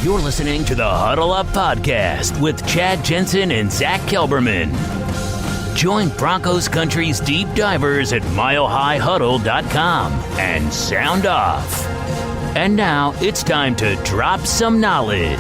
You're listening to the Huddle Up Podcast with Chad Jensen and Zack Kelberman. Join Broncos Country's deep divers at milehighhuddle.com and sound off. And now it's time to drop some knowledge.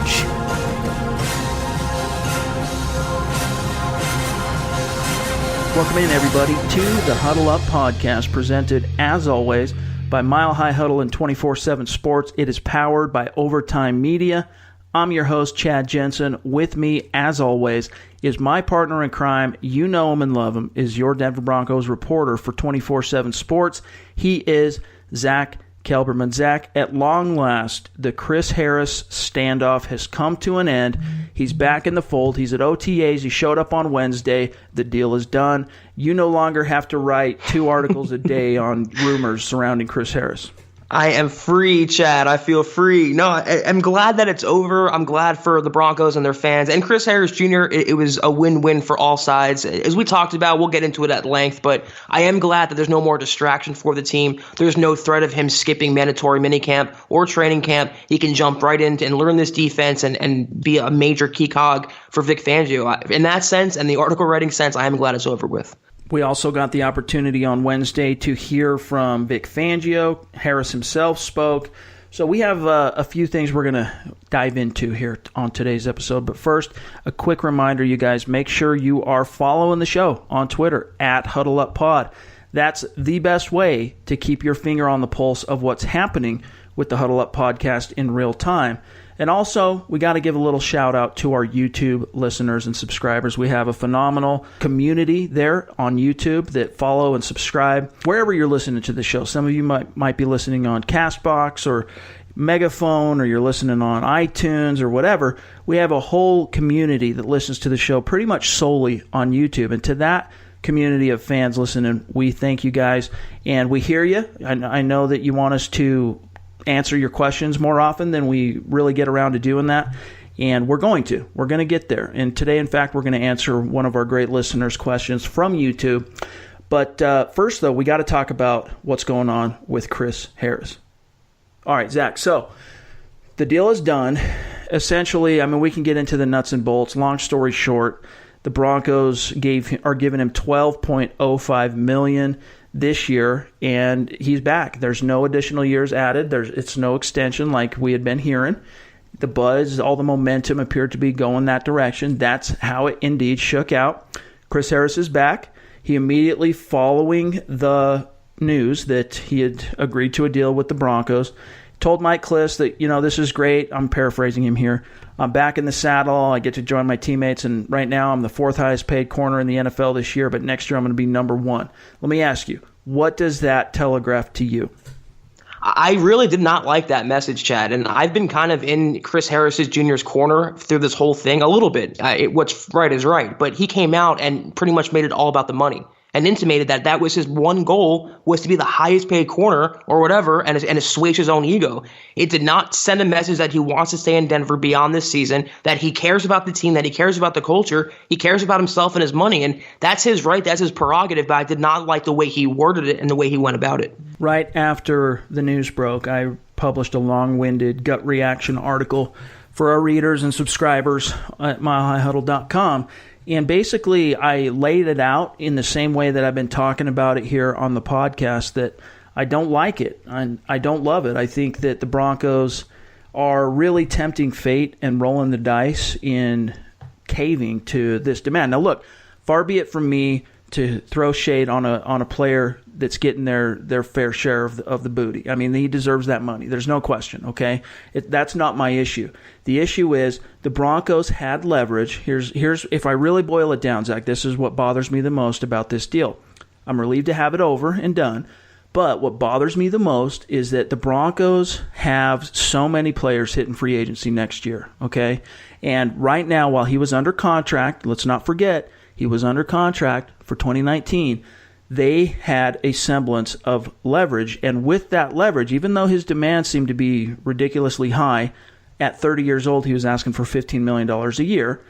Welcome in, everybody, to the Huddle Up Podcast, presented, as always, by Mile High Huddle and 24/7 Sports. It is powered by Overtime Media. I'm your host, Chad Jensen. With me, as always, is my partner in crime. You know him and love him, is your Denver Broncos reporter for 24/7 Sports. He is Zack Kelberman. Zack, at long last, the Chris Harris standoff has come to an end. He's back in the fold. He's at OTAs. He showed up on Wednesday. The deal is done. You no longer have to write 2 articles a day on rumors surrounding Chris Harris. I am free, Chad. I feel free. No, I'm glad that it's over. I'm glad for the Broncos and their fans. And Chris Harris Jr., it was a win-win for all sides. As we talked about, we'll get into it at length, but I am glad that there's no more distraction for the team. There's no threat of him skipping mandatory minicamp or training camp. He can jump right in and learn this defense and be a major key cog for Vic Fangio. In that sense, and the article writing sense, I am glad it's over with. We also got the opportunity on Wednesday to hear from Vic Fangio. Harris himself spoke. So we have a few things we're going to dive into here on today's episode. But first, a quick reminder, you guys, make sure you are following the show on Twitter at HuddleUpPod. That's the best way to keep your finger on the pulse of what's happening with the Huddle Up Podcast in real time. And also, we got to give a little shout out to our YouTube listeners and subscribers. We have a phenomenal community there on YouTube that follow and subscribe wherever you're listening to the show. Some of you might be listening on Castbox or Megaphone, or you're listening on iTunes or whatever. We have a whole community that listens to the show pretty much solely on YouTube. And to that community of fans listening, we thank you guys. And we hear you. I know that you want us to answer your questions more often than we really get around to doing that, and we're going to get there. And today, in fact, we're going to answer one of our great listeners' questions from YouTube. But first, though, we got to talk about what's going on with Chris Harris. All right, Zach, so the deal is done. Essentially, I mean, we can get into the nuts and bolts. Long story short, the Broncos are giving him $12.05 million this year, and he's back. There's no additional years added. It's no extension like we had been hearing. The buzz, all the momentum appeared to be going that direction. That's how it indeed shook out. Chris Harris is back. He immediately, following the news that he had agreed to a deal with the Broncos, told Mike Kliss that, this is great. I'm paraphrasing him here. I'm back in the saddle. I get to join my teammates, and right now I'm the 4th highest paid corner in the NFL this year, but next year I'm going to be number 1. Let me ask you, what does that telegraph to you? I really did not like that message, Chad, and I've been kind of in Chris Harris Jr.'s corner through this whole thing a little bit. What's right is right, but he came out and pretty much made it all about the money and intimated that was his one goal, was to be the highest paid corner or whatever, and assuage his own ego. It did not send a message that he wants to stay in Denver beyond this season, that he cares about the team, that he cares about the culture, he cares about himself and his money, and that's his right, that's his prerogative, but I did not like the way he worded it and the way he went about it. Right after the news broke, I published a long-winded gut reaction article for our readers and subscribers at milehighhuddle.com. And basically, I laid it out in the same way that I've been talking about it here on the podcast, that I don't like it. I don't love it. I think that the Broncos are really tempting fate and rolling the dice in caving to this demand. Now, look, far be it from me to throw shade on a player that's getting their fair share of the booty. I mean, he deserves that money. There's no question, okay? That's not my issue. The issue is the Broncos had leverage. Here's if I really boil it down, Zach, this is what bothers me the most about this deal. I'm relieved to have it over and done, but what bothers me the most is that the Broncos have so many players hitting free agency next year, okay? And right now, while he was under contract, let's not forget, he was under contract for 2019. They had a semblance of leverage, and with that leverage, even though his demands seemed to be ridiculously high, at 30 years old, he was asking for $15 million a year.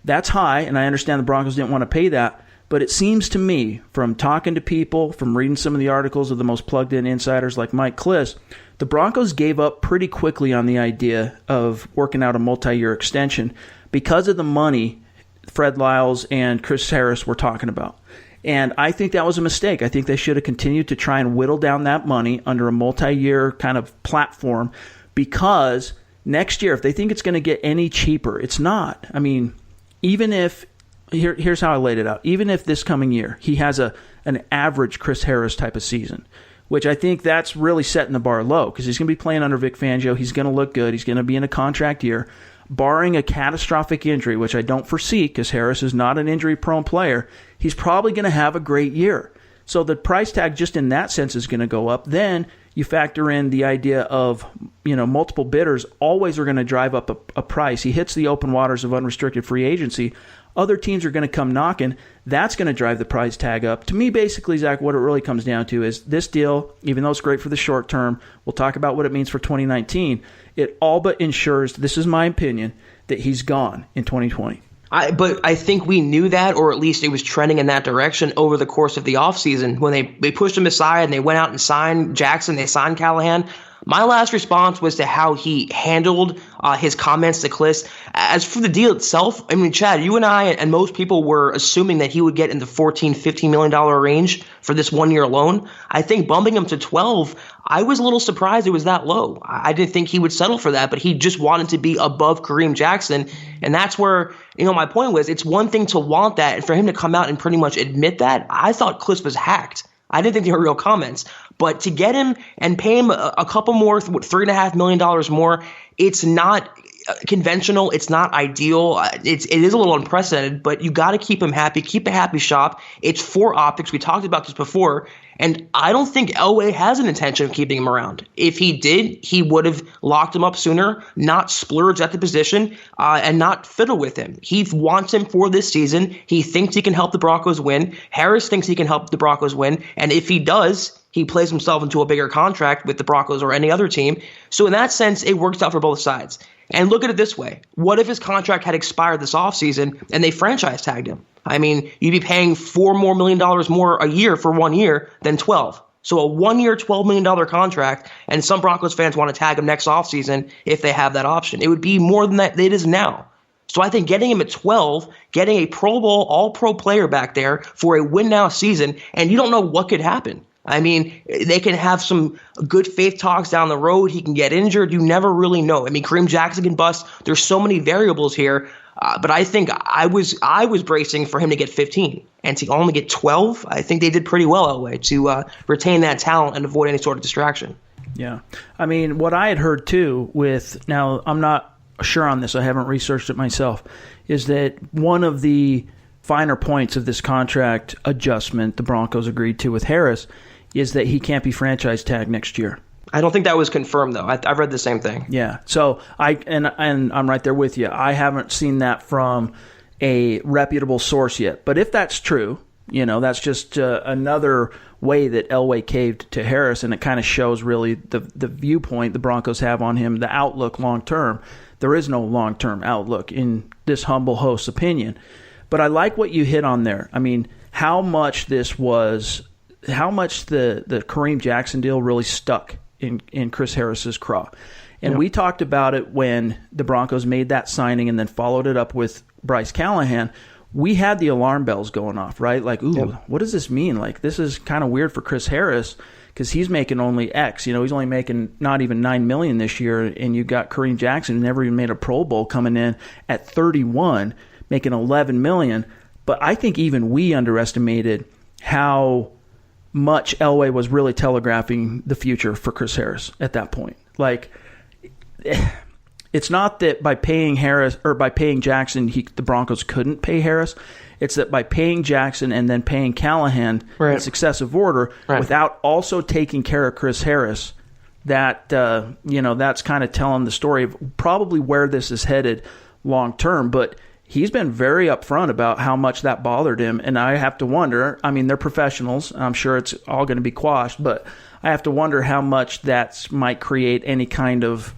That's high, and I understand the Broncos didn't want to pay that, but it seems to me, from talking to people, from reading some of the articles of the most plugged-in insiders like Mike Kliss, the Broncos gave up pretty quickly on the idea of working out a multi-year extension because of the money Fred Lyles and Chris Harris were talking about. And I think that was a mistake. I think they should have continued to try and whittle down that money under a multi-year kind of platform, because next year, if they think it's going to get any cheaper, it's not. I mean, even if, here's how I laid it out. Even if this coming year he has an average Chris Harris type of season, which I think that's really setting the bar low, because he's going to be playing under Vic Fangio. He's going to look good. He's going to be in a contract year. Barring a catastrophic injury, which I don't foresee because Harris is not an injury-prone player, he's probably going to have a great year. So the price tag just in that sense is going to go up. Then you factor in the idea of, multiple bidders always are going to drive up a price. He hits the open waters of unrestricted free agency. Other teams are going to come knocking. That's going to drive the price tag up. To me, basically, Zach, what it really comes down to is this deal, even though it's great for the short term, we'll talk about what it means for 2019, it all but ensures, this is my opinion, that he's gone in 2020. But I think we knew that, or at least it was trending in that direction over the course of the offseason. When they pushed him aside and they went out and signed Jackson, they signed Callahan. My last response was to how he handled his comments to Kliss. As for the deal itself, I mean, Chad, you and I and most people were assuming that he would get in the $14, $15 million range for this 1 year loan. I think bumping him to 12, I was a little surprised it was that low. I didn't think he would settle for that, but he just wanted to be above Kareem Jackson. And that's where, my point was, it's one thing to want that, and for him to come out and pretty much admit that, I thought Kliss was hacked. I didn't think they were real comments. But to get him and pay him a couple more, $3.5 million more, it's not conventional. It's not ideal. It is a little unprecedented, but you got to keep him happy. Keep a happy shop. It's for optics. We talked about this before, and I don't think Elway has an intention of keeping him around. If he did, he would have locked him up sooner, not splurge at the position, and not fiddle with him. He wants him for this season. He thinks he can help the Broncos win. Harris thinks he can help the Broncos win, and if he does, he plays himself into a bigger contract with the Broncos or any other team. So in that sense, it works out for both sides. And look at it this way. What if his contract had expired this offseason and they franchise tagged him? I mean, you'd be paying $4 million more a year for 1 year than 12. So a 1 year, $12 million contract, and some Broncos fans want to tag him next offseason if they have that option. It would be more than that it is now. So I think getting him at 12, getting a Pro Bowl, all-pro player back there for a win-now season, and you don't know what could happen. I mean, they can have some good faith talks down the road. He can get injured. You never really know. I mean, Kareem Jackson can bust. There's so many variables here. But I think I was bracing for him to get 15 and to only get 12. I think they did pretty well, Elway, to retain that talent and avoid any sort of distraction. Yeah. I mean, what I had heard too now I'm not sure on this, I haven't researched it myself, is that one of the finer points of this contract adjustment the Broncos agreed to with Harris is that he can't be franchise tagged next year. I don't think that was confirmed, though. I've read the same thing. Yeah. So and I'm right there with you. I haven't seen that from a reputable source yet. But if that's true, that's just another way that Elway caved to Harris, and it kind of shows really the viewpoint the Broncos have on him, the outlook long term. There is no long term outlook in this humble host's opinion. But I like what you hit on there. I mean, how much the Kareem Jackson deal really stuck in Chris Harris's craw. And we talked about it when the Broncos made that signing and then followed it up with Bryce Callahan. We had the alarm bells going off, right? Like, what does this mean? Like, this is kind of weird for Chris Harris because he's making only X. He's only making not even $9 million this year, and you got Kareem Jackson, who never even made a Pro Bowl, coming in at 31, making $11 million. But I think even we underestimated how much Elway was really telegraphing the future for Chris Harris at that point. Like, it's not that by paying Harris or by paying Jackson, the Broncos couldn't pay Harris. It's that by paying Jackson and then paying Callahan in successive order, without also taking care of Chris Harris, that that's kind of telling the story of probably where this is headed long term. But he's been very upfront about how much that bothered him, and I have to wonder, I mean, they're professionals. I'm sure it's all going to be quashed, but I have to wonder how much that might create any kind of,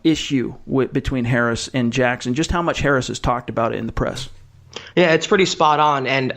issue between Harris and Jackson, just how much Harris has talked about it in the press. Yeah, it's pretty spot on. And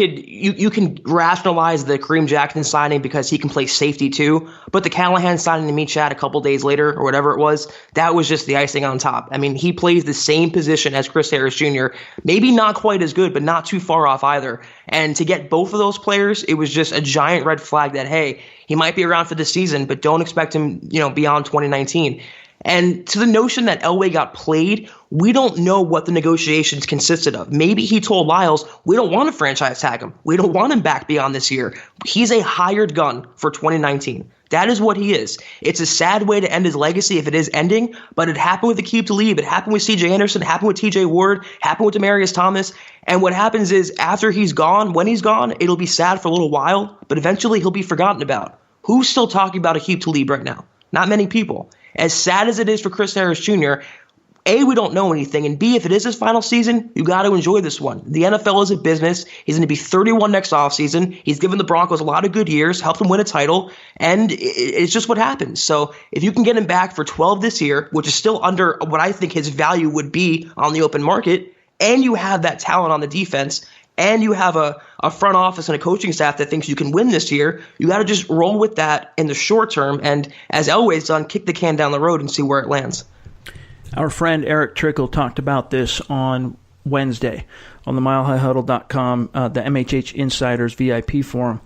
you can rationalize the Kareem Jackson signing because he can play safety too. But the Callahan signing to me, Chad, a couple days later or whatever it was, that was just the icing on top. I mean, he plays the same position as Chris Harris Jr. Maybe not quite as good, but not too far off either. And to get both of those players, it was just a giant red flag that, hey, he might be around for this season, but don't expect him, beyond 2019. And to the notion that Elway got played, we don't know what the negotiations consisted of. Maybe he told Lyles, we don't want to franchise tag him. We don't want him back beyond this year. He's a hired gun for 2019. That is what he is. It's a sad way to end his legacy if it is ending, but it happened with Aqib Talib. It happened with C.J. Anderson. It happened with T.J. Ward. Happened with Demaryius Thomas. And what happens is after he's gone, when he's gone, it'll be sad for a little while, but eventually he'll be forgotten about. Who's still talking about Aqib Talib right now? Not many people. As sad as it is for Chris Harris Jr., A, we don't know anything, and B, if it is his final season, you got to enjoy this one. The NFL is a business. He's going to be 31 next offseason. He's given the Broncos a lot of good years, helped them win a title, and it's just what happens. So if you can get him back for 12 this year, which is still under what I think his value would be on the open market, and you have that talent on the defense, and you have a front office and a coaching staff that thinks you can win this year, you got to just roll with that in the short term. And as Elway's done, kick the can down the road and see where it lands. Our friend Eric Trickle talked about this on Wednesday on the milehighhuddle.com, the MHH Insiders VIP forum,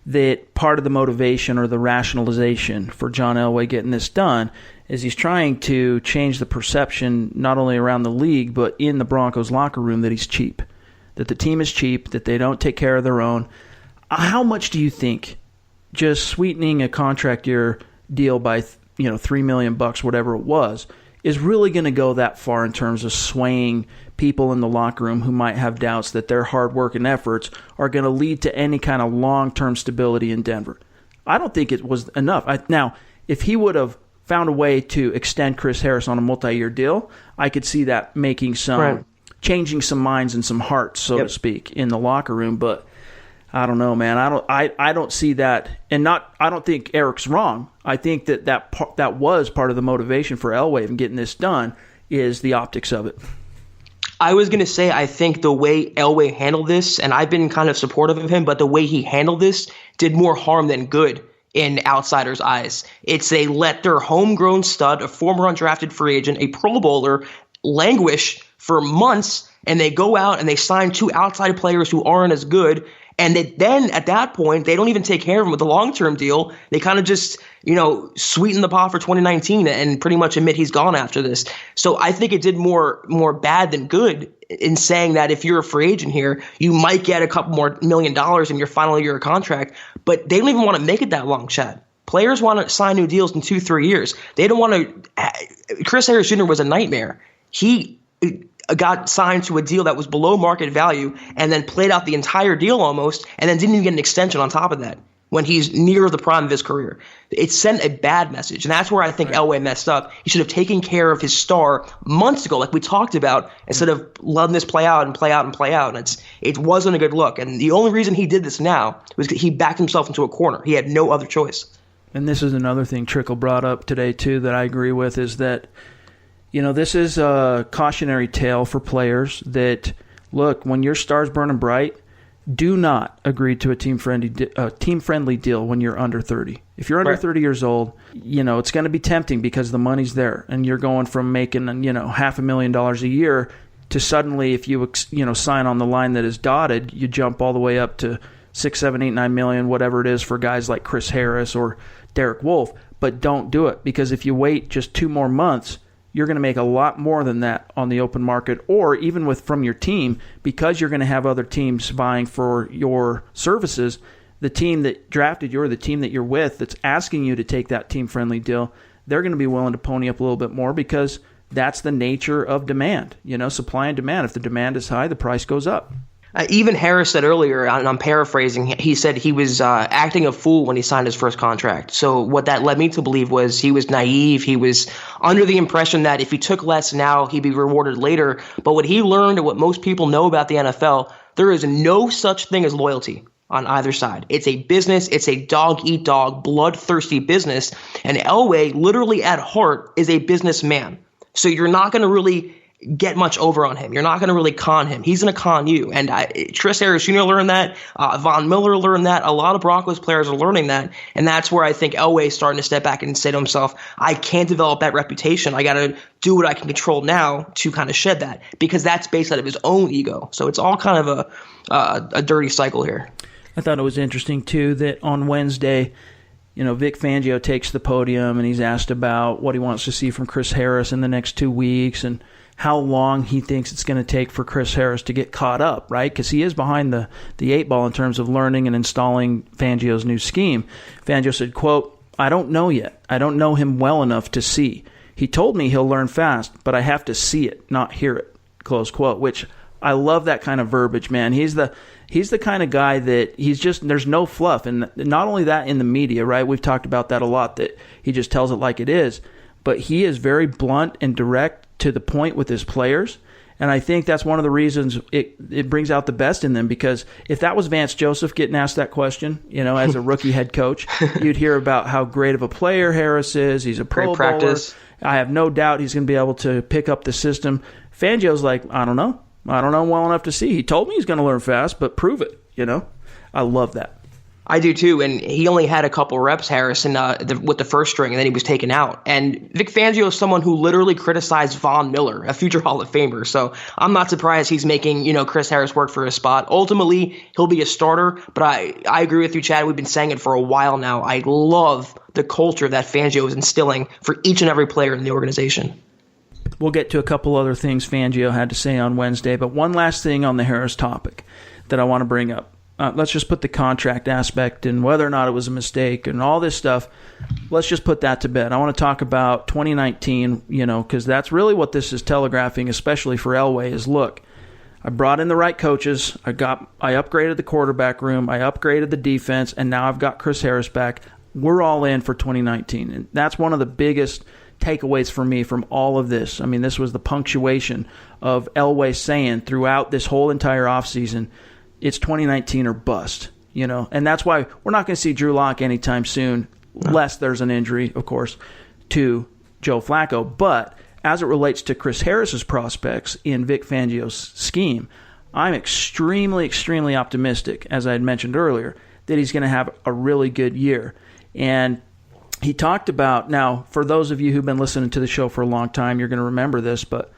that part of the motivation or the rationalization for John Elway getting this done is he's trying to change the perception not only around the league but in the Broncos locker room that he's cheap. That the team is cheap, that they don't take care of their own. How much do you think just sweetening a contract year deal by $3 million, whatever it was, is really going to go that far in terms of swaying people in the locker room who might have doubts that their hard work and efforts are going to lead to any kind of long-term stability in Denver? I don't think it was enough. Now, if he would have found a way to extend Chris Harris on a multi-year deal, I could see that making some... Right. Changing some minds and some hearts, so to speak, in the locker room. But I don't know, man. I don't see that, and I don't think Eric's wrong. I think that was part of the motivation for Elway in getting this done is the optics of it. I was going to say, I think the way Elway handled this, and I've been kind of supportive of him, but the way he handled this did more harm than good in outsiders' eyes. It's they let their homegrown stud, a former undrafted free agent, a Pro Bowler, languish for months, and they go out and they sign two outside players who aren't as good, and then at that point they don't even take care of him with a long-term deal. They kind of just sweeten the pot for 2019 and pretty much admit he's gone after this. So I think it did more bad than good in saying that if you're a free agent here, you might get a couple more $1 million in your final year of contract, but they don't even want to make it that long, Chad. Players want to sign new deals in 2-3 years. They don't want to. Chris Harris Jr. was a nightmare. He got signed to a deal that was below market value and then played out the entire deal almost and then didn't even get an extension on top of that when he's near the prime of his career. It sent a bad message, and that's where I think Elway messed up. He should have taken care of his star months ago, like we talked about, instead of letting this play out and play out and play out. And it wasn't a good look. And the only reason he did this now was he backed himself into a corner. He had no other choice. And this is another thing Trickle brought up today, too, that I agree with, is that this is a cautionary tale for players that, look, when your star's burning bright, do not agree to a team-friendly deal when you're under 30. If you're under 30 years old, it's going to be tempting because the money's there, and you're going from making, $500,000 a year to suddenly, if you sign on the line that is dotted, you jump all the way up to $6, $7, $8, $9 million, whatever it is for guys like Chris Harris or Derek Wolfe. But don't do it, because if you wait just 2 more months, you're going to make a lot more than that on the open market, or even from your team, because you're going to have other teams vying for your services. The team that drafted you or the team that you're with that's asking you to take that team-friendly deal, they're going to be willing to pony up a little bit more because that's the nature of demand. Supply and demand. If the demand is high, the price goes up. Even Harris said earlier, and I'm paraphrasing, he said he was acting a fool when he signed his first contract. So what that led me to believe was he was naive. He was under the impression that if he took less now, he'd be rewarded later. But what he learned, and what most people know about the NFL, there is no such thing as loyalty on either side. It's a business. It's a dog-eat-dog, bloodthirsty business. And Elway, literally at heart, is a businessman. So you're not going to really get much over on him. You're not going to really con him. He's going to con you. And Chris Harris Jr. learned that. Von Miller learned that. A lot of Broncos players are learning that. And that's where I think Elway's starting to step back and say to himself, I can't develop that reputation. I got to do what I can control now to kind of shed that, because that's based out of his own ego. So it's all kind of a dirty cycle here. I thought it was interesting, too, that on Wednesday, Vic Fangio takes the podium and he's asked about what he wants to see from Chris Harris in the next 2 weeks and how long he thinks it's going to take for Chris Harris to get caught up, right? Because he is behind the 8 ball in terms of learning and installing Fangio's new scheme. Fangio said, quote, I don't know yet. I don't know him well enough to see. He told me he'll learn fast, but I have to see it, not hear it, close quote, which I love that kind of verbiage, man. He's the kind of guy that there's no fluff. And not only that in the media, right? We've talked about that a lot, that he just tells it like it is. But he is very blunt and direct to the point with his players. And I think that's one of the reasons it brings out the best in them, because if that was Vance Joseph getting asked that question, as a rookie head coach, you'd hear about how great of a player Harris is. He's a Pro Bowler. I have no doubt he's going to be able to pick up the system. Fangio's like, I don't know. I don't know well enough to see. He told me he's going to learn fast, but prove it, I love that. I do too, and he only had a couple reps, Harrison, with the first string, and then he was taken out. And Vic Fangio is someone who literally criticized Von Miller, a future Hall of Famer. So I'm not surprised he's making, Chris Harris work for his spot. Ultimately, he'll be a starter, but I agree with you, Chad. We've been saying it for a while now. I love the culture that Fangio is instilling for each and every player in the organization. We'll get to a couple other things Fangio had to say on Wednesday, but one last thing on the Harris topic that I want to bring up. Let's just put the contract aspect and whether or not it was a mistake and all this stuff. Let's just put that to bed. I want to talk about 2019, because that's really what this is telegraphing, especially for Elway, is look, I brought in the right coaches. I upgraded the quarterback room. I upgraded the defense, and now I've got Chris Harris back. We're all in for 2019. And that's one of the biggest takeaways for me from all of this. I mean, this was the punctuation of Elway saying throughout this whole entire offseason, it's 2019 or bust, and that's why we're not going to see Drew Lock anytime soon, unless there's an injury, of course, to Joe Flacco. But as it relates to Chris Harris's prospects in Vic Fangio's scheme, I'm extremely, extremely optimistic, as I had mentioned earlier, that he's going to have a really good year. And he talked about, now, for those of you who've been listening to the show for a long time, you're going to remember this, but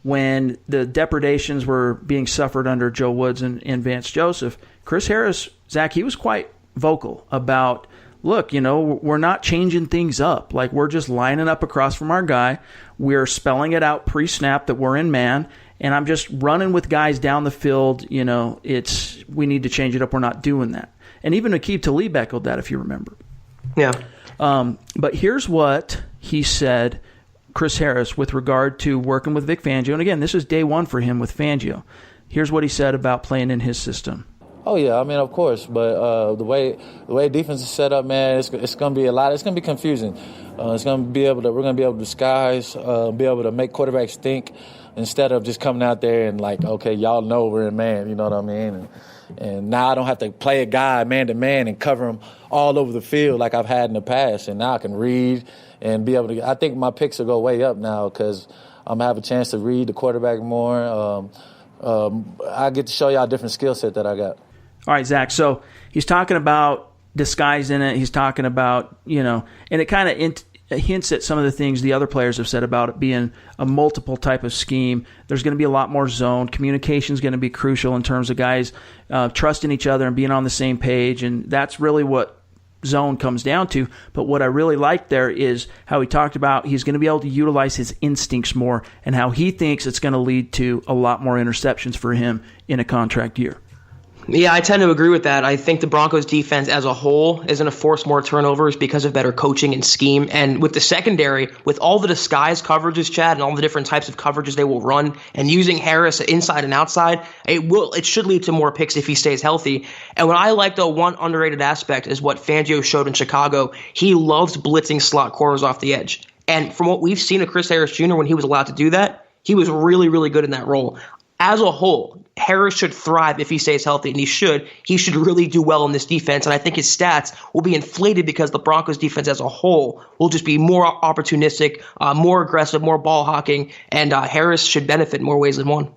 when the depredations were being suffered under Joe Woods and Vance Joseph, Chris Harris, Zach, he was quite vocal about, look, we're not changing things up. Like, we're just lining up across from our guy. We're spelling it out pre-snap that we're in man, and I'm just running with guys down the field. We need to change it up. We're not doing that. And even Aqib Talib echoed that, if you remember. Yeah. But here's what he said, Chris Harris, with regard to working with Vic Fangio. And again, this is day one for him with Fangio. Here's what he said about playing in his system. Oh, yeah, I mean, of course. But the way defense is set up, man, it's going to be a lot. It's going to be confusing. We're going to be able to disguise, be able to make quarterbacks think instead of just coming out there and like, okay, y'all know we're in man, you know what I mean? And now I don't have to play a guy man-to-man and cover him all over the field like I've had in the past. And now I can read and be able to – I think my picks will go way up now because I'm going to have a chance to read the quarterback more. I get to show y'all a different skill set that I got. All right, Zach, so he's talking about disguising it. He's talking about, and it kind of hints at some of the things the other players have said about it being a multiple type of scheme. There's going to be a lot more zone. Communication is going to be crucial in terms of guys trusting each other and being on the same page, and that's really what zone comes down to. But what I really like there is how he talked about he's going to be able to utilize his instincts more and how he thinks it's going to lead to a lot more interceptions for him in a contract year. Yeah, I tend to agree with that. I think the Broncos defense as a whole is going to force more turnovers because of better coaching and scheme. And with the secondary, with all the disguise coverages, Chad, and all the different types of coverages they will run, and using Harris inside and outside, it should lead to more picks if he stays healthy. And what I like, though, one underrated aspect is what Fangio showed in Chicago. He loves blitzing slot corners off the edge. And from what we've seen of Chris Harris Jr. when he was allowed to do that, he was really, really good in that role. as a whole, Harris should thrive if he stays healthy, and he should really do well in this defense. And I think his stats will be inflated because the Broncos defense as a whole will just be more opportunistic, more aggressive, more ball hawking, and Harris should benefit in more ways than one.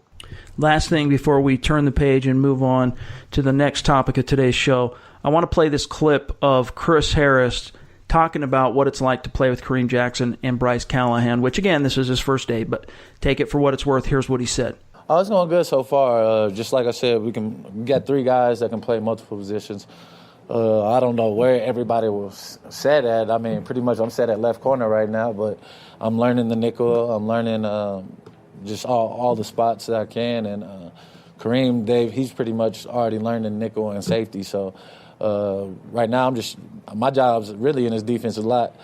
Last thing before we turn the page and move on to the next topic of today's show, I want to play this clip of Chris Harris talking about what it's like to play with Kareem Jackson and Bryce Callahan, which, again, this is his first day, but take it for what it's worth. Here's what he said. Oh, it's going good so far. Just like I said, we got 3 guys that can play multiple positions. I don't know where everybody was set at. I mean, pretty much I'm set at left corner right now, but I'm learning the nickel. I'm learning just all the spots that I can. And Kareem, Dave, he's pretty much already learned the nickel and safety. So right now my job really in this defense a lot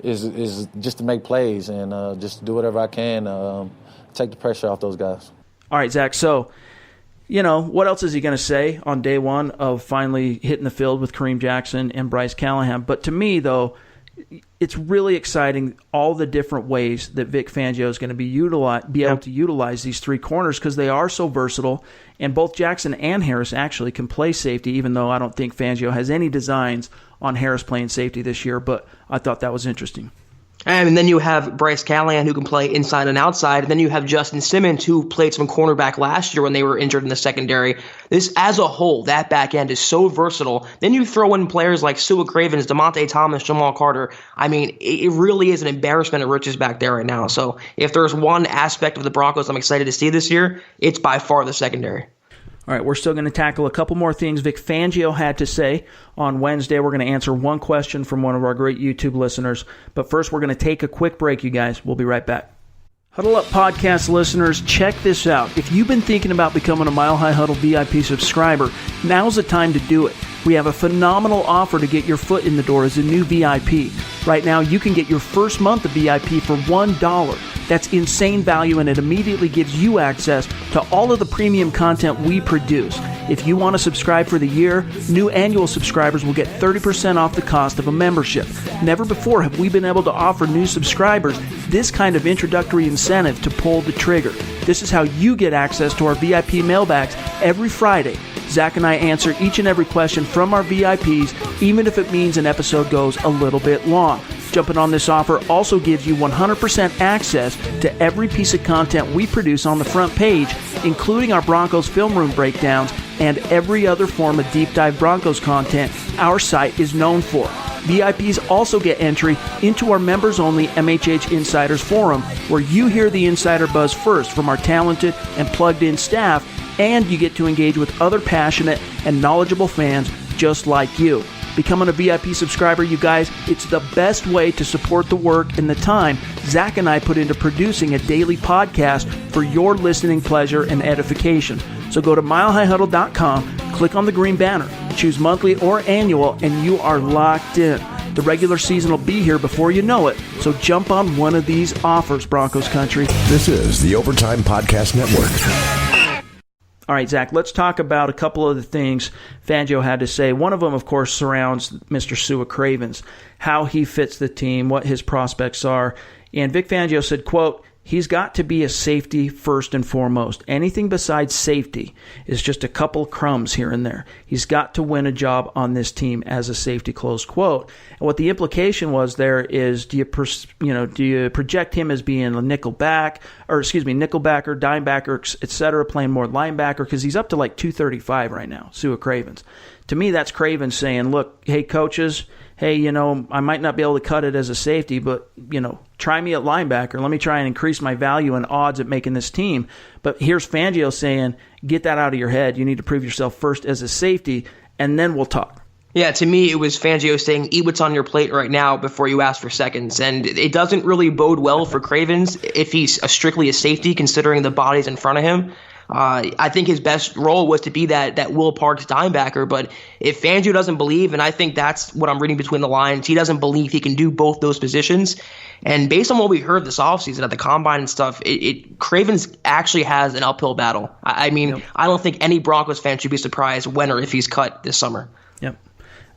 is just to make plays and just do whatever I can, take the pressure off those guys. All right, Zach, so, what else is he going to say on day one of finally hitting the field with Kareem Jackson and Bryce Callahan? But to me, though, it's really exciting all the different ways that Vic Fangio is going to be able to utilize these 3 corners because they are so versatile, and both Jackson and Harris actually can play safety, even though I don't think Fangio has any designs on Harris playing safety this year, but I thought that was interesting. And then you have Bryce Callahan, who can play inside and outside. And then you have Justin Simmons, who played some cornerback last year when they were injured in the secondary. This, as a whole, that back end is so versatile. Then you throw in players like Sua Cravens, DeMonte Thomas, Jamal Carter. I mean, it really is an embarrassment of riches back there right now. So if there's one aspect of the Broncos I'm excited to see this year, it's by far the secondary. All right, we're still going to tackle a couple more things Vic Fangio had to say on Wednesday. We're going to answer one question from one of our great YouTube listeners. But first, we're going to take a quick break, you guys. We'll be right back. Huddle Up Podcast listeners, check this out. If you've been thinking about becoming a Mile High Huddle VIP subscriber, now's the time to do it. We have a phenomenal offer to get your foot in the door as a new VIP. Right now, you can get your first month of VIP for $1. That's insane value, and it immediately gives you access to all of the premium content we produce. If you want to subscribe for the year, new annual subscribers will get 30% off the cost of a membership. Never before have we been able to offer new subscribers this kind of introductory incentive to pull the trigger. This is how you get access to our VIP mailbags every Friday. Zach and I answer each and every question from our VIPs, even if it means an episode goes a little bit long. Jumping on this offer also gives you 100% access to every piece of content we produce on the front page, including our Broncos film room breakdowns and every other form of deep dive Broncos content our site is known for. VIPs also get entry into our members-only MHH Insiders Forum, where you hear the insider buzz first from our talented and plugged-in staff, and you get to engage with other passionate and knowledgeable fans just like you. Becoming a VIP subscriber, you guys, it's the best way to support the work and the time Zach and I put into producing a daily podcast for your listening pleasure and edification. So go to milehighhuddle.com, click on the green banner, choose monthly or annual, and you are locked in. The regular season will be here before you know it, so jump on one of these offers, Broncos country. This is the Overtime Podcast Network. All right, Zach, let's talk about a couple of the things Fangio had to say. One of them, of course, surrounds Mr. Sua Cravens, how he fits the team, what his prospects are. And Vic Fangio said, quote, he's got to be a safety first and foremost. Anything besides safety is just a couple crumbs here and there. He's got to win a job on this team as a safety, close quote. And what the implication was there is, do you project him as being a nickelbacker, dimebacker, etc., playing more linebacker? Because he's up to like 235 right now, Sua Cravens. To me, that's Cravens saying, look, hey, coaches, hey, I might not be able to cut it as a safety, but, try me at linebacker. Let me try and increase my value and odds at making this team. But here's Fangio saying, get that out of your head. You need to prove yourself first as a safety, and then we'll talk. Yeah, to me, it was Fangio saying, eat what's on your plate right now before you ask for seconds. And it doesn't really bode well for Cravens if he's strictly a safety, considering the bodies in front of him. I think his best role was to be that Will Parks dimebacker, but if Fangio doesn't believe, and I think that's what I'm reading between the lines, he doesn't believe he can do both those positions. And based on what we heard this offseason at the Combine and stuff, Cravens actually has an uphill battle. I mean, yep. I don't think any Broncos fan should be surprised when or if he's cut this summer. Yep.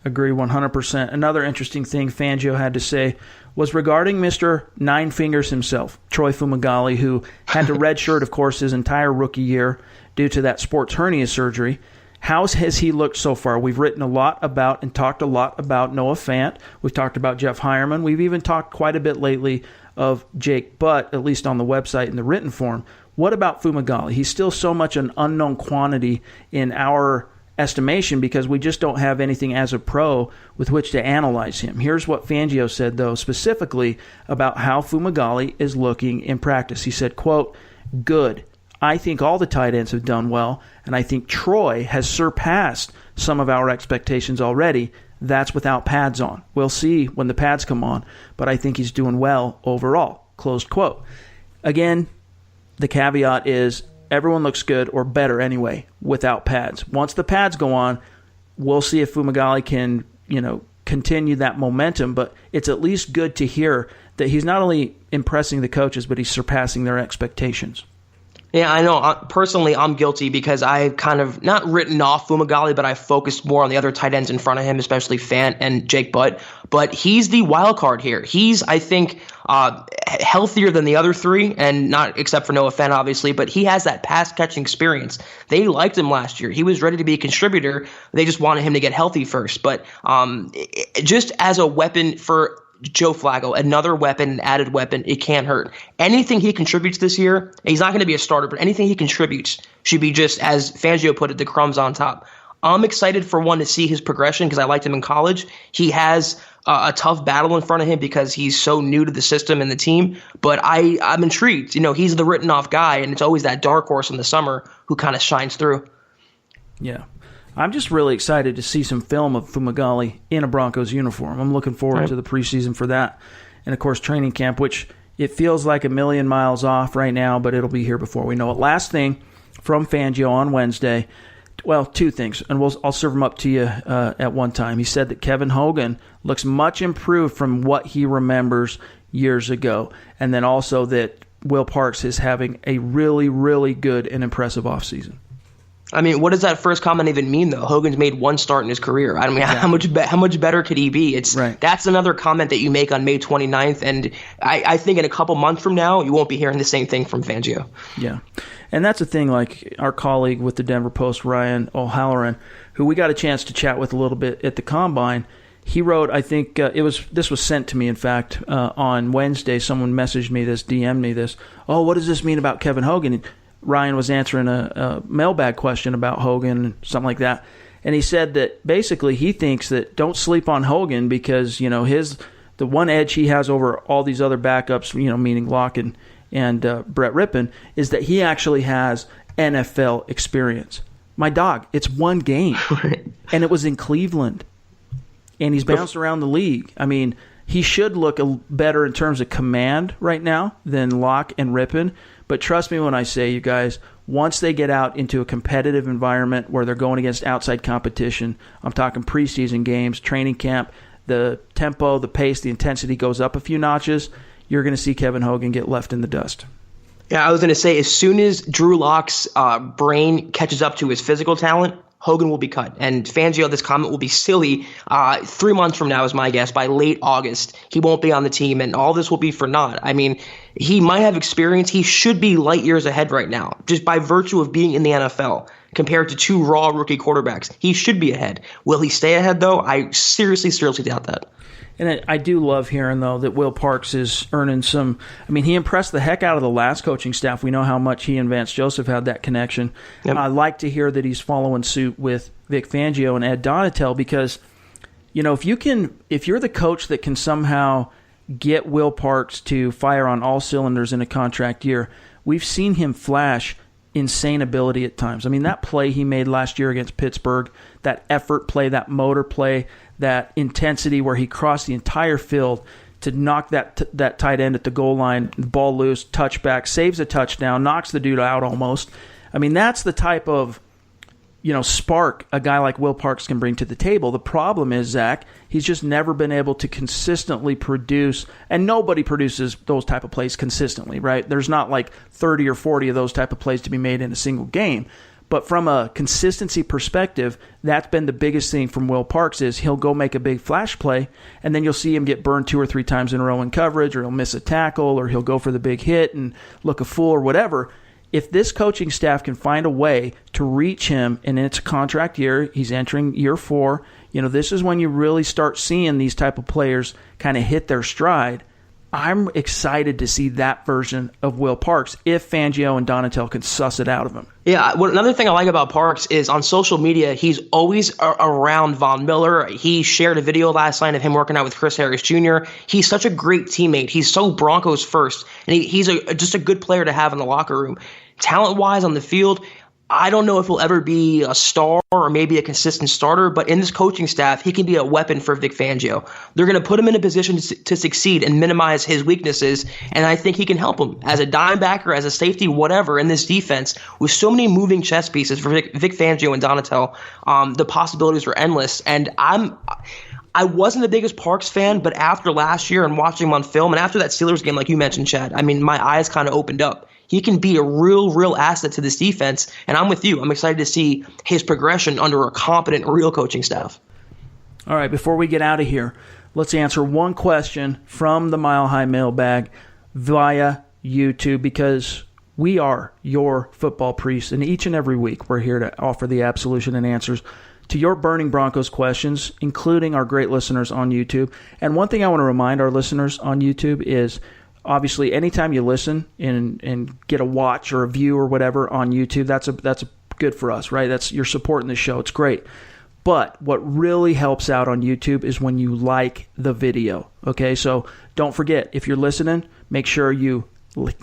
Agree 100%. Another interesting thing Fangio had to say was regarding Mr. Nine Fingers himself, Troy Fumagalli, who had to redshirt, of course, his entire rookie year due to that sports hernia surgery. How has he looked so far? We've written a lot about and talked a lot about Noah Fant. We've talked about Jeff Hireman. We've even talked quite a bit lately of Jake Butt, at least on the website in the written form. What about Fumagalli? He's still so much an unknown quantity in our estimation because we just don't have anything as a pro with which to analyze him. Here's what Fangio said, though, specifically about how Fumagalli is looking in practice. He said, quote, "Good. I think all the tight ends have done well, and I think Troy has surpassed some of our expectations already. That's without pads on. We'll see when the pads come on, but I think he's doing well overall." Closed quote. Again, the caveat is everyone looks good, or better anyway, without pads. Once the pads go on, we'll see if Fumagalli can, continue that momentum, but it's at least good to hear that he's not only impressing the coaches, but he's surpassing their expectations. Yeah, I know. Personally, I'm guilty because I've kind of not written off Fumagalli, but I focused more on the other tight ends in front of him, especially Fant and Jake Butt. But he's the wild card here. He's, I think, healthier than the other three, and not except for Noah Fant, obviously, but he has that pass-catching experience. They liked him last year. He was ready to be a contributor. They just wanted him to get healthy first. But just as a weapon for Joe Flacco, another weapon, an added weapon, it can't hurt. Anything he contributes this year, he's not going to be a starter, but anything he contributes should be just, as Fangio put it, the crumbs on top. I'm excited for one to see his progression because I liked him in college. He has a tough battle in front of him because he's so new to the system and the team, but I'm intrigued. He's the written off guy, and it's always that dark horse in the summer who kind of shines through. Yeah. I'm just really excited to see some film of Fumagalli in a Broncos uniform. I'm looking forward to the preseason for that. And, of course, training camp, which it feels like a million miles off right now, but it'll be here before we know it. Last thing from Fangio on Wednesday, well, two things, and I'll serve them up to you at one time. He said that Kevin Hogan looks much improved from what he remembers years ago, and then also that Will Parks is having a really, really good and impressive offseason. I mean, what does that first comment even mean, though? Hogan's made one start in his career. I mean, yeah. how much better could he be? That's another comment that you make on May 29th, and I think in a couple months from now, you won't be hearing the same thing from Fangio. Yeah, and that's the thing, like our colleague with the Denver Post, Ryan O'Halloran, who we got a chance to chat with a little bit at the Combine, he wrote, I think this was sent to me, in fact, on Wednesday. Someone messaged me this, DM'd me this. Oh, what does this mean about Kevin Hogan? Ryan was answering a mailbag question about Hogan, something like that. And he said that basically he thinks that don't sleep on Hogan because, the one edge he has over all these other backups, meaning Locke and Brett Rippon, is that he actually has NFL experience. My dog, it's one game. And it was in Cleveland. And he's bounced around the league. I mean, he should look better in terms of command right now than Locke and Rippon. But trust me when I say, you guys, once they get out into a competitive environment where they're going against outside competition, I'm talking preseason games, training camp, the tempo, the pace, the intensity goes up a few notches, you're going to see Kevin Hogan get left in the dust. Yeah, I was going to say, as soon as Drew Lock's brain catches up to his physical talent, Hogan will be cut. And Fangio, this comment will be silly. 3 months from now is my guess. By late August, he won't be on the team, and all this will be for naught. I mean, he might have experience. He should be light years ahead right now, just by virtue of being in the NFL. Compared to two raw rookie quarterbacks, he should be ahead. Will he stay ahead, though? I seriously doubt that. And I do love hearing, though, that Will Parks is earning some. I mean, he impressed the heck out of the last coaching staff. We know how much he and Vance Joseph had that connection. Yep. I like to hear that he's following suit with Vic Fangio and Ed Donatel because, if you're the coach that can somehow get Will Parks to fire on all cylinders in a contract year, we've seen him flash insane ability at times. I mean, that play he made last year against Pittsburgh, that effort play, that motor play, that intensity where he crossed the entire field to knock that tight end at the goal line, ball loose, touchback, saves a touchdown, knocks the dude out almost. I mean, that's the type of spark a guy like Will Parks can bring to the table. The problem is, Zach, he's just never been able to consistently produce, and nobody produces those type of plays consistently, right? There's not like 30 or 40 of those type of plays to be made in a single game. But from a consistency perspective, that's been the biggest thing from Will Parks is he'll go make a big flash play, and then you'll see him get burned 2 or 3 times in a row in coverage, or he'll miss a tackle, or he'll go for the big hit and look a fool or whatever. If this coaching staff can find a way to reach him, and it's a contract year, he's entering year 4, this is when you really start seeing these type of players kind of hit their stride. I'm excited to see that version of Will Parks if Fangio and Donatell can suss it out of him. Yeah, another thing I like about Parks is on social media, he's always around Von Miller. He shared a video last night of him working out with Chris Harris Jr. He's such a great teammate. He's so Broncos first, and he's just a good player to have in the locker room. Talent-wise on the field, I don't know if he'll ever be a star or maybe a consistent starter, but in this coaching staff, he can be a weapon for Vic Fangio. They're going to put him in a position to succeed and minimize his weaknesses, and I think he can help him as a dime backer, as a safety, whatever, in this defense. With so many moving chess pieces for Vic Fangio and Donatell, the possibilities are endless, and I wasn't the biggest Parks fan, but after last year and watching him on film, and after that Steelers game, like you mentioned, Chad, my eyes kind of opened up. He can be a real asset to this defense, and I'm with you. I'm excited to see his progression under a competent, real coaching staff. All right, before we get out of here, let's answer one question from the Mile High Mailbag via YouTube, because we are your football priests, and each and every week we're here to offer the absolution and answers to your burning Broncos questions, including our great listeners on YouTube. And one thing I want to remind our listeners on YouTube is, obviously, anytime you listen and get a watch or a view or whatever on YouTube, that's good for us, right? You're supporting the show. It's great. But what really helps out on YouTube is when you like the video. Okay, so don't forget, if you're listening, make sure you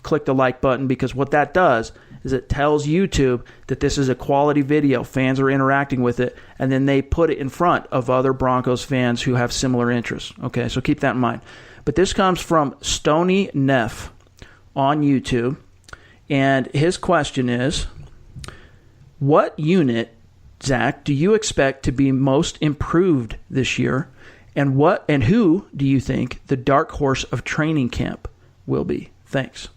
click the like button, because what that does is it tells YouTube that this is a quality video. Fans are interacting with it, and then they put it in front of other Broncos fans who have similar interests. Okay, so keep that in mind. But this comes from Stony Neff on YouTube, and his question is, what unit, Zach, do you expect to be most improved this year, and who do you think the dark horse of training camp will be? Thanks.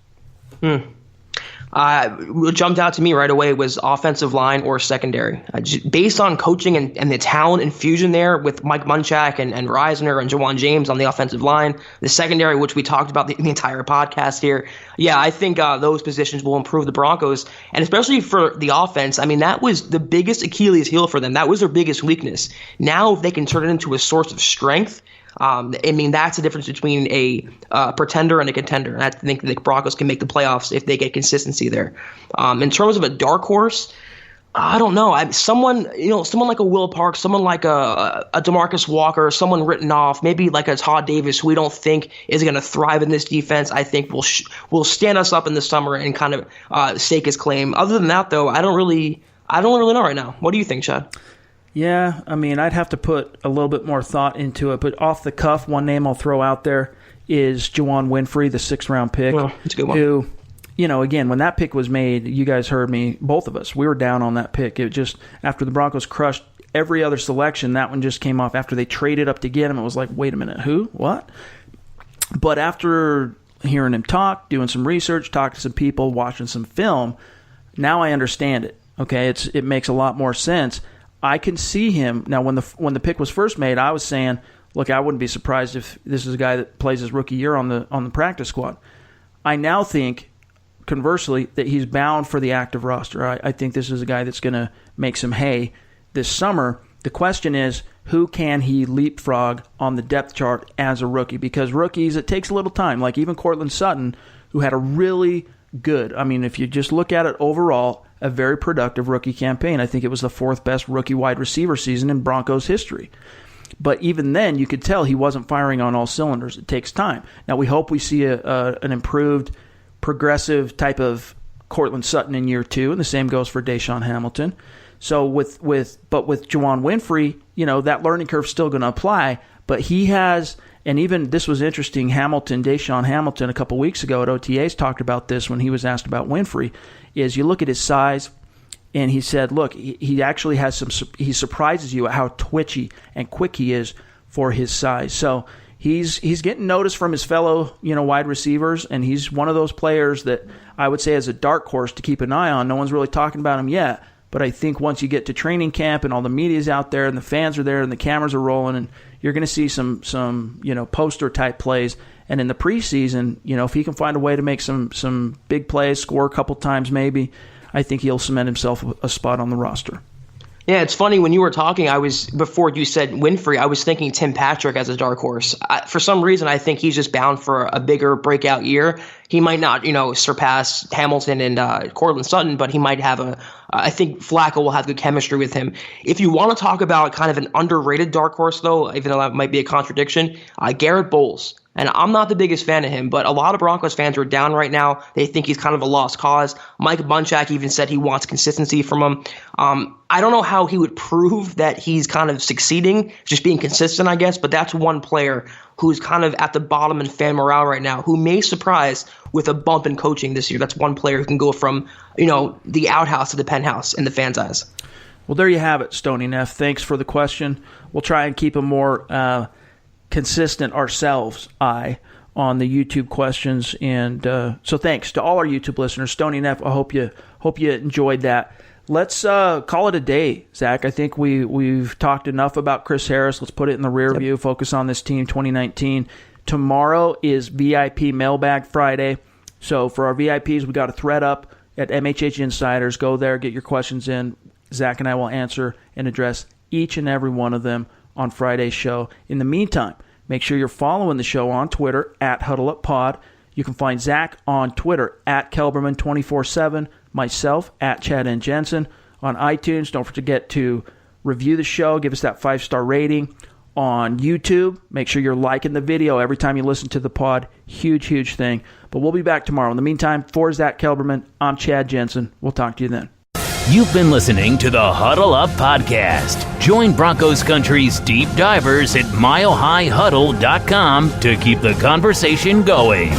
What jumped out to me right away was offensive line or secondary. Based on coaching and the talent infusion there with Mike Munchak and Reisner and Jawan James on the offensive line, the secondary, which we talked about the entire podcast here. Yeah, I think those positions will improve the Broncos, and especially for the offense. That was the biggest Achilles heel for them. That was their biggest weakness. Now, if they can turn it into a source of strength, that's the difference between a pretender and a contender. And I think the Broncos can make the playoffs if they get consistency there. In terms of a dark horse, I don't know. Someone like a Will Parks, someone like a DeMarcus Walker, someone written off, maybe like a Todd Davis, who we don't think is going to thrive in this defense. I think will stand us up in the summer and kind of stake his claim. Other than that, though, I don't really know right now. What do you think, Chad? Yeah, I'd have to put a little bit more thought into it, but off the cuff, one name I'll throw out there is Juwan Winfrey, the 6th-round pick. Well, that's a good one. Who, again, when that pick was made, you guys heard me, both of us, we were down on that pick. It just, after the Broncos crushed every other selection, that one just came off. After they traded up to get him, it was like, wait a minute, who? What? But after hearing him talk, doing some research, talking to some people, watching some film, now I understand it. Okay, it makes a lot more sense. I can see him now. When the pick was first made, I was saying, look, I wouldn't be surprised if this is a guy that plays his rookie year on the practice squad. I now think, conversely, that he's bound for the active roster. I think this is a guy that's going to make some hay this summer. The question is, who can he leapfrog on the depth chart as a rookie? Because rookies, it takes a little time. Like even Cortland Sutton, who had a really good, if you just look at it overall, a very productive rookie campaign. I think it was the 4th best rookie wide receiver season in Broncos history. But even then, you could tell he wasn't firing on all cylinders. It takes time. Now, we hope we see an improved, progressive type of Cortland Sutton in year 2, and the same goes for Deshaun Hamilton. So with Juwan Winfrey, that learning curve's still going to apply, but he has, and even this was interesting, Deshaun Hamilton a couple weeks ago at OTAs talked about this when he was asked about Winfrey, is you look at his size, and he said, look, he actually has he surprises you at how twitchy and quick he is for his size. So he's getting noticed from his fellow, wide receivers, and he's one of those players that I would say is a dark horse to keep an eye on. No one's really talking about him yet, But I think once you get to training camp and all the media's out there and the fans are there and the cameras are rolling, and you're going to see some poster type plays. And in the preseason, if he can find a way to make some big plays, score a couple times maybe, I think he'll cement himself a spot on the roster. Yeah, it's funny when you were talking. Before you said Winfrey, I was thinking Tim Patrick as a dark horse. For some reason, I think he's just bound for a bigger breakout year. He might not, surpass Hamilton and Courtland Sutton, but he might have I think Flacco will have good chemistry with him. If you want to talk about kind of an underrated dark horse, though, even though that might be a contradiction, Garrett Bowles. And I'm not the biggest fan of him, but a lot of Broncos fans are down right now. They think he's kind of a lost cause. Mike Munchak even said he wants consistency from him. I don't know how he would prove that he's kind of succeeding, just being consistent, I guess, but that's one player who's kind of at the bottom in fan morale right now, who may surprise with a bump in coaching this year. That's one player who can go from, the outhouse to the penthouse in the fans' eyes. Well, there you have it, Stoney Neff. Thanks for the question. We'll try and keep a more consistent ourselves eye on the YouTube questions, and so thanks to all our YouTube listeners. Stoney Neff, I hope you enjoyed that. Let's call it a day, Zach. I think we've talked enough about Chris Harris. Let's put it in the rear view. Focus on this team 2019. Tomorrow is VIP Mailbag Friday, so for our VIPs, we got a thread up at MHH Insiders. Go there, get your questions in. Zach and I will answer and address each and every one of them on Friday's show. In the meantime, make sure you're following the show on Twitter at HuddleUpPod. You can find Zach on Twitter at Kelberman247, myself at Chad and Jensen. On iTunes, don't forget to review the show, give us that 5-star rating. On YouTube, make sure you're liking the video every time you listen to the pod. Huge, huge thing. But we'll be back tomorrow. In the meantime, for Zach Kelberman, I'm Chad Jensen. We'll talk to you then. You've been listening to the Huddle Up Podcast. Join Broncos Country's deep divers at milehighhuddle.com to keep the conversation going.